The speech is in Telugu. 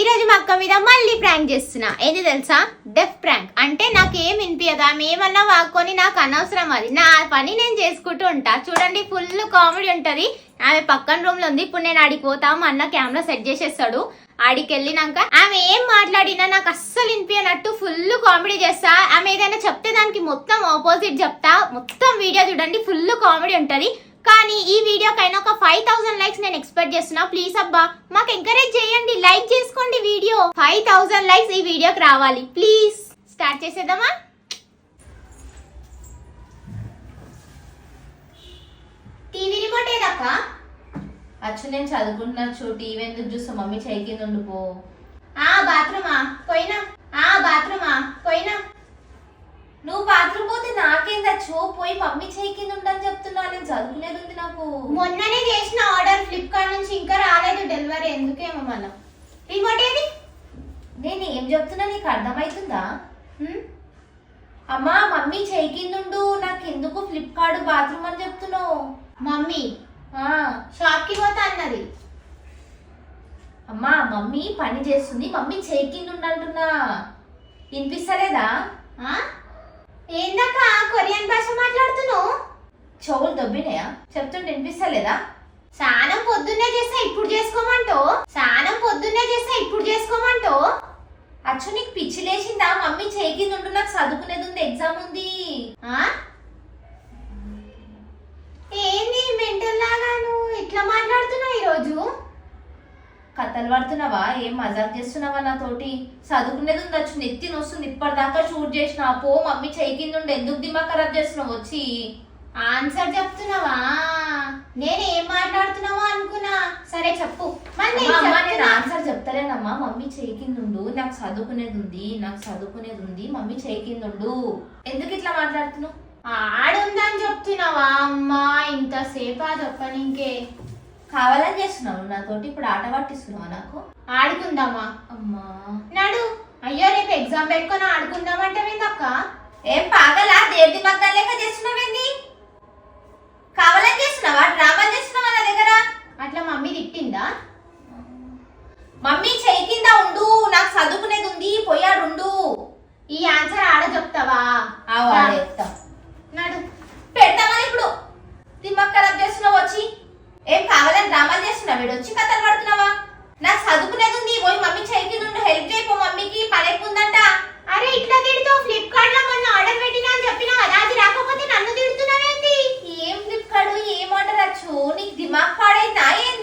ఈ రోజు మా అక్క మీద మళ్ళీ ప్రాంక్ చేస్తున్నా. ఏది తెలుసా? డెఫ్ ప్రాంక్. అంటే నాకేం వినిపించదు, ఆమె ఏమన్నా వాక్కొని నాకు అనవసరం, అది నా పని నేను చేసుకుంటూ ఉంటా. చూడండి, ఫుల్ కామెడీ ఉంటది. ఆమె పక్కన రూమ్ లో ఉంది. ఇప్పుడు నేను ఆడికి పోతా, మా అన్న కెమెరా సెట్ చేసేస్తాడు. ఆడికి వెళ్ళినాక ఆమె ఏం మాట్లాడినా నాకు అస్సలు వినిపించనట్టు ఫుల్ కామెడీ చేస్తా. ఆమె ఏదైనా చెప్తే దానికి మొత్తం ఆపోజిట్ చెప్తా. మొత్తం వీడియో చూడండి, ఫుల్ కామెడీ ఉంటది. కానీ ఈ వీడియోకైనా ఒక 5000 లైక్స్ నేను ఎక్స్పెక్ట్ చేస్తున్నా. ప్లీజ్ అబ్బా మాకు ఎంకరేజ్ చేయండి, లైక్ చేసుకోండి. వీడియో 5000 లైక్స్ ఈ వీడియోకి రావాలి ప్లీజ్. స్టార్ట్ చేసేద్దామా? టీవీ రిమోట్ ఏదక్క? అచ్చు నేను చదువుకుంటున్నా. టీవీ ఎందుకు చూస్తా? మమ్మీ చేయి కింద ఉండిపో. బాత్రూమా పోయినా? బాత్రూమా పోయినా? నువ్వు బాత్రూమ్ పోతే నాకేందచ్చు? పోయి మమ్మీ చేయి కింద ఉండని చెప్తున్నా. నేను చదువుకునేది ఉంది నాకు. మొన్ననే చేసిన ఆర్డర్ ఫ్లిప్కార్ట్ నుంచి, ఇంకా రాలేదు డెలివరీ. ఎందుకేమో మన రిమోట్ ఏది? నేను ఏం చెప్తున్నా నీకు అర్థమవుతుందా? అమ్మా మమ్మీ చేయి కింద ఉండు, నాకు ఎందుకు ఫ్లిప్కార్ట్ బాత్రూమ్ అని చెప్తున్నావు? మమ్మీ షాప్ కి పోతా అన్నది. అమ్మా మమ్మీ పని చేస్తుంది, మమ్మీ చేయి కింద ఉండంటున్నా. వినిపిస్తలేదా? ఏందక్క కొరియన్ భాష మాట్లాడుతున్నావు? చెవులు దొబ్బినాయా? చెప్తుంటే వినిపిస్తలేదా? స్నానం పొద్దున్నే చేస్తా ఇప్పుడు చేసుకోమంటో. స్నానం పొద్దున్నే చేస్తా ఇప్పుడు చేసుకోమంటో. అచ్చు నీకు పిచ్చి లేచిందా? మమ్మీ చేయి కింద ఉండు, నాకు చదువుకునేది ఉంది, ఎగ్జామ్ ఉంది. ఏంది మెంటల్ లాగా నువ్వు ఇట్లా మాట్లాడుతున్నావు ఈరోజు? కథలు పడుతున్నావా? ఏం మజాక్ చేస్తున్నావా నాతోటి? చదువుకునేది ఉంది అచ్చు, నెత్తి నొస్తుంది. ఇప్పటిదాకా షూట్ చేసిన పో. మమ్మీ చేయి కింద ఉండి ఎందుకు దిమాగ్ ఖరాబ్ చేస్తున్నావు? వచ్చి ఆన్సర్ చెప్తున్నావా? నేను ఏం మాట్లాడుతున్నావో అనుకున్నా. సరే చెప్పు. నేను ఆన్సర్ చెప్తారేనమ్మా. మమ్మీ చేయి కింద ఉండు, నాకు చదువుకునేది ఉంది, నాకు చదువుకునేది ఉంది, మమ్మీ చేయి కింద ఉండు. ఎందుకు ఇట్లా మాట్లాడుతున్నావు? ఆడుందని చెప్తున్నావా? అమ్మా ఇంతసేపు ఆ చెప్పని ఇంకే కావాలని చేస్తున్నావు నాతోటి. ఇప్పుడు ఆట పట్టిస్తున్నావా నాకు? ఆడుకుందామా? అమ్మా నాడు. అయ్యో రేపు ఎగ్జామ్ పెట్టుకొని ఆడుకుందామంటే అక్క ఏం పాగలా? దేవి మగ్గాలు లెక్క చేస్తున్నావేంది? కావాలని చేస్తున్నావా? డ్రామా చేస్తున్నావా నా దగ్గర? అట్లా మమ్మీ తిట్టిందా? మమ్మీ చేయి కింద ఉండు, నాకు చదువుకునేది ఉంది, పోయాడుండు. ఈ ఆన్సర్ ఆడ చెప్తావా? చెప్తా. నాడు పెడతామని ఇప్పుడు దిమాగ్ ఖరాబ్ చేస్తున్నావు. వచ్చి ఏం కావాలని డ్రామాలు చేస్తున్నావు? వీడు వచ్చి కథలు పడుతున్నావా? నాకు చదువుకునేది ఉంది, పోయి మమ్మీ చేయి కింద ఉండు, హెల్ప్ చేయపో, మమ్మీకి పని ఎక్కువ ఉందంట. అరే ఇట్లా తిడుతావు? ఫ్లిప్కార్ట్ లో మొన్న ఆర్డర్ పెట్టినా అని చెప్పినా కదా, అది రాకపోతే నన్ను తిడుతున్నావేంటి? ఏం ఫ్లిప్కార్ట్ ఏం ఆర్డర్ వచ్చు? నీకు దిమాగ్ పాడైందా ఏంది?